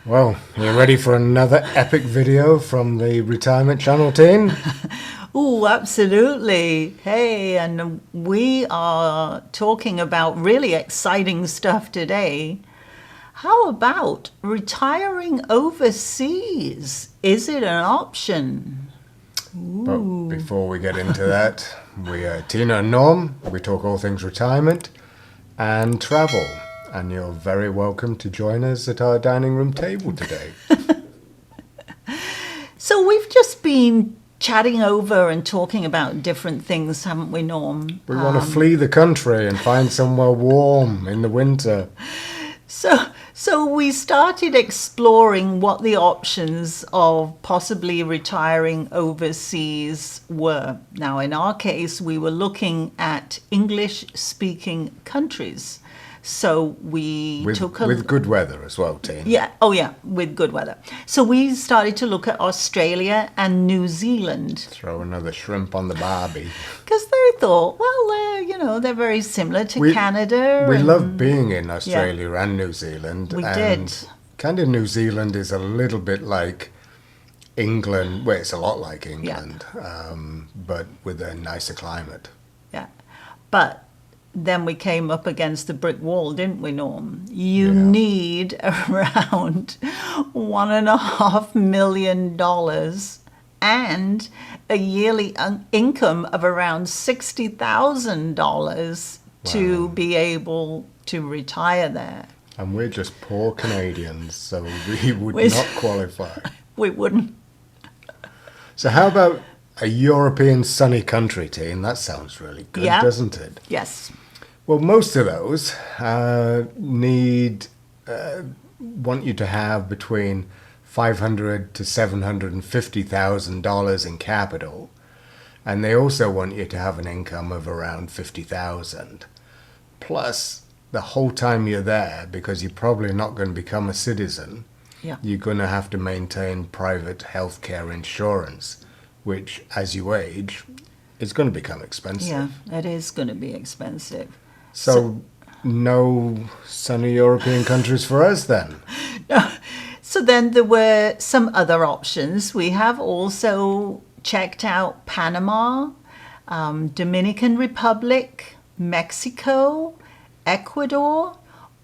Well, are you ready for another epic video from the retirement channel team? Oh, absolutely. Hey, and we are talking about really exciting stuff today. How about retiring overseas? Is it an option? But before we get into that, we are Tina and Norm. We talk all things retirement and travel. And you're very welcome to join us at our dining room table today. So we've just been chatting over and talking about different things, haven't we, Norm? We want to flee the country and find somewhere warm in the winter. So we started exploring what the options of possibly retiring overseas were. Now, in our case, we were looking at English-speaking countries. So we took a... With good weather as well, Tina. Yeah, oh yeah, with good weather. So we started to look at Australia and New Zealand. Throw another shrimp on the barbie. Because they thought, well, they're very similar to Canada. We love being in Australia and New Zealand. We and did. Kind of New Zealand is a little bit like England. Well, it's a lot like England, but with a nicer climate. Yeah, but then we came up against the brick wall, didn't we, Norm? You need around $1.5 million and a yearly income of around $60,000 to be able to retire there. And we're just poor Canadians, so we would not qualify. We wouldn't. So how about a European sunny country, Teen? That sounds really good, doesn't it? Yes. Well, most of those want you to have between $500,000 to $750,000 in capital, and they also want you to have an income of around $50,000. Plus, the whole time you're there, because you're probably not going to become a citizen, you're going to have to maintain private healthcare insurance, which, as you age, is going to become expensive. Yeah, it is going to be expensive. So no sunny European countries for us then? No. So then there were some other options. We have also checked out Panama, Dominican Republic, Mexico, Ecuador,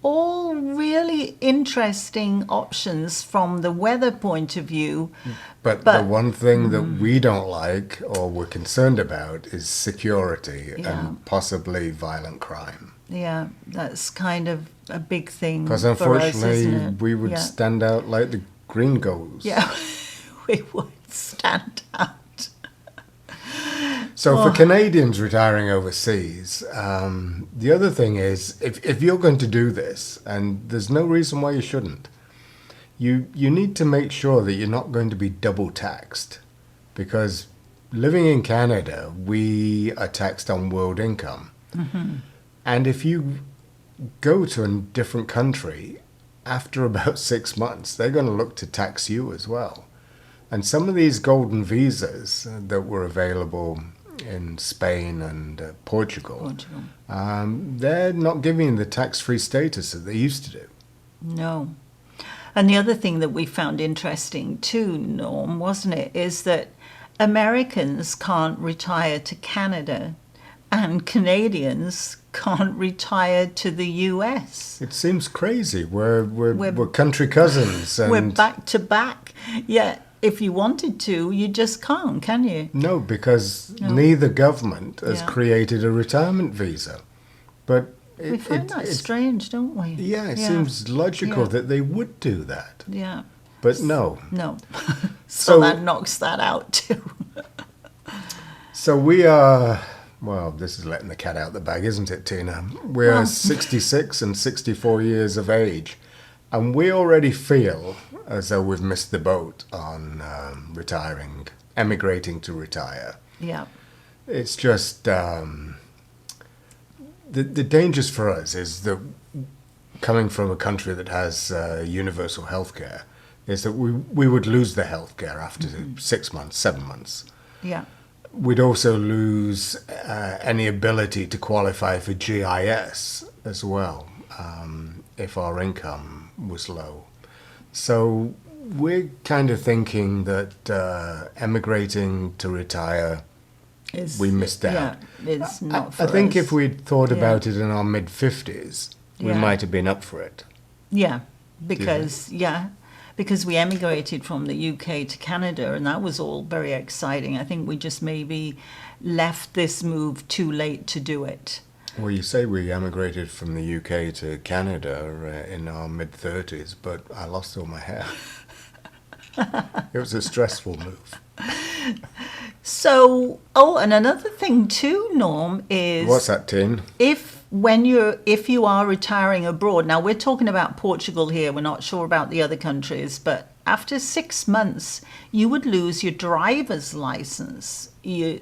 all really interesting options from the weather point of view. But the one thing that we don't like or we're concerned about is security and possibly violent crime. Yeah, that's kind of a big thing. Because for us, unfortunately, isn't it? we would stand out like the gringos. Yeah, we would stand out. So for Canadians retiring overseas, the other thing is, if you're going to do this, and there's no reason why you shouldn't, you need to make sure that you're not going to be double taxed. Because living in Canada, we are taxed on world income. Mm-hmm. And if you go to a different country, after about 6 months, they're going to look to tax you as well. And some of these golden visas that were available in Spain and Portugal, they're not giving you the tax-free status that they used to do. No. And the other thing that we found interesting too, Norm, wasn't it, is that Americans can't retire to Canada and Canadians can't retire to the US. It seems crazy. We're country cousins. And we're back to back. Yeah. If you wanted to, you just can't, can you? No, because neither government has created a retirement visa. But we find that strange, don't we? Yeah, it seems logical that they would do that. Yeah. But no. No. So that knocks that out too. So we are, well, this is letting the cat out the bag, isn't it, Tina? We're 66 and 64 years of age. And we already feel as though we've missed the boat on emigrating to retire. Yeah. It's just, the dangers for us is that coming from a country that has universal healthcare, is that we would lose the healthcare after 6 months, 7 months. Yeah. We'd also lose any ability to qualify for GIS as well, if our income was low. So we're kind of thinking that emigrating to retire, we missed out. Yeah, it's not for I think us. if we'd thought Yeah. about it in our mid-50s, we Yeah. might have been up for it. Yeah, because we emigrated from the UK to Canada, and that was all very exciting. I think we just maybe left this move too late to do it. Well, you say we emigrated from the UK to Canada in our mid-30s, but I lost all my hair. It was a stressful move. So, and another thing too, Norm, is What's that, Tin? if you are retiring abroad. Now we're talking about Portugal here. We're not sure about the other countries, but after 6 months, you would lose your driver's license.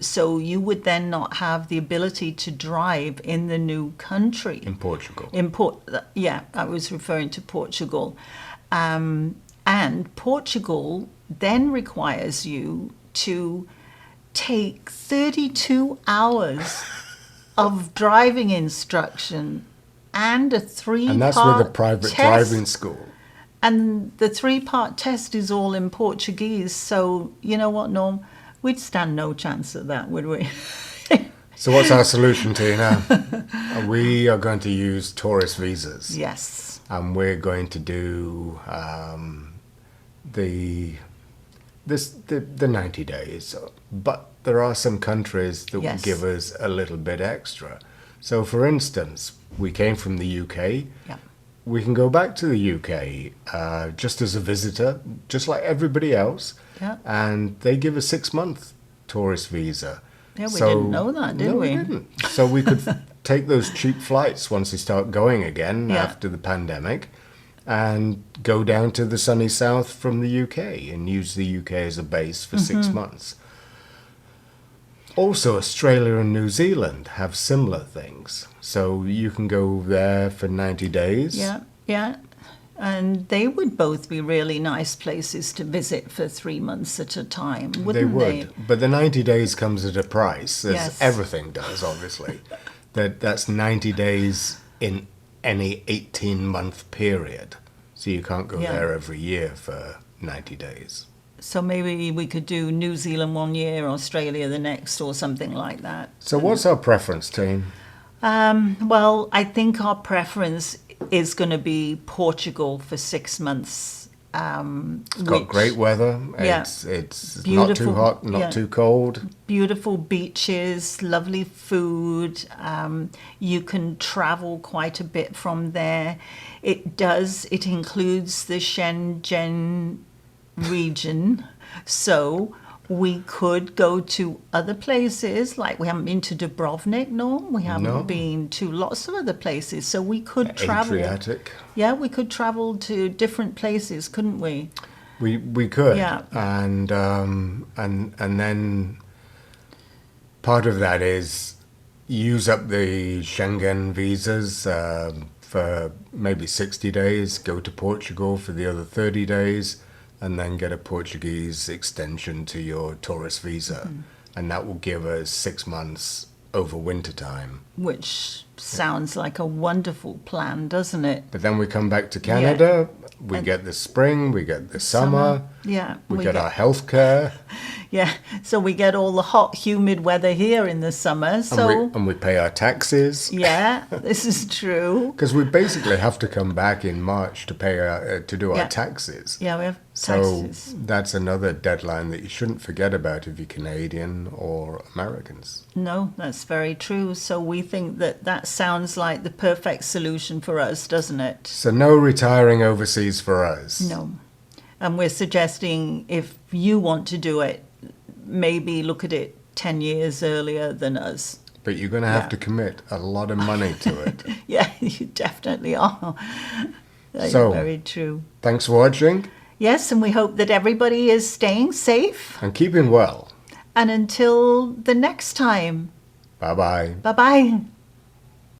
So you would then not have the ability to drive in the new country. In Portugal. Yeah, I was referring to Portugal. And Portugal then requires you to take 32 hours of driving instruction and a 3-part And that's with a private test. driving school. And the 3-part test is all in Portuguese. So, you know what, Norm? We'd stand no chance at that, would we? So what's our solution, Tina? We are going to use tourist visas. Yes. And we're going to do the 90 days. But there are some countries that will Yes. give us a little bit extra. So, for instance, we came from the UK. Yeah. We can go back to the UK just as a visitor, just like everybody else. Yeah. And they give a 6-month tourist visa. Yeah, we didn't know that, did no, we? we didn't. So we could take those cheap flights once they start going again Yeah. after the pandemic and go down to the sunny south from the UK and use the UK as a base for 6 Mm-hmm. months. Also, Australia and New Zealand have similar things. So you can go there for 90 days. Yeah, yeah. And they would both be really nice places to visit for 3 months at a time, wouldn't They would. But the 90 days comes at a price, as Yes. everything does, obviously. That's 90 days in any 18-month period. So you can't go Yeah. there every year for 90 days. So maybe we could do New Zealand 1 year, Australia the next, or something like that. So what's our preference, team? Well, I think our preference is going to be Portugal for 6 months. It's got great weather. Yeah. It's not Beautiful, too hot, not yeah. too cold. Beautiful beaches, lovely food. You can travel quite a bit from there. It includes the Shenzhen region. So we could go to other places, like we haven't been to Dubrovnik, no. We haven't No. been to lots of other places. So we could travel. Adriatic. Yeah, we could travel to different places, couldn't we? We could. Yeah. And then part of that is use up the Schengen visas for maybe 60 days, go to Portugal for the other 30 days, and then get a Portuguese extension to your tourist visa. And that will give us 6 months over winter time. Which sounds like a wonderful plan, doesn't it? But then we come back to Canada, we And- get the spring, we get the summer, Yeah. we get our health care, Yeah, so we get all the hot, humid weather here in the summer. So, and we pay our taxes. yeah, this is true. Because we basically have to come back in March to pay to do Yeah. our taxes. Yeah, we have So taxes. that's another deadline that you shouldn't forget about if you're Canadian or Americans. No, that's very true. So we think that sounds like the perfect solution for us, doesn't it? So no retiring overseas for us. No. And we're suggesting if you want to do it, maybe look at it 10 years earlier than us. But you're going to have Yeah. to commit a lot of money to it. Yeah, you definitely are. That's So- very true. Thanks for watching Yes, and we hope that everybody is staying safe. and keeping well. And until the next time, Bye-bye. bye-bye.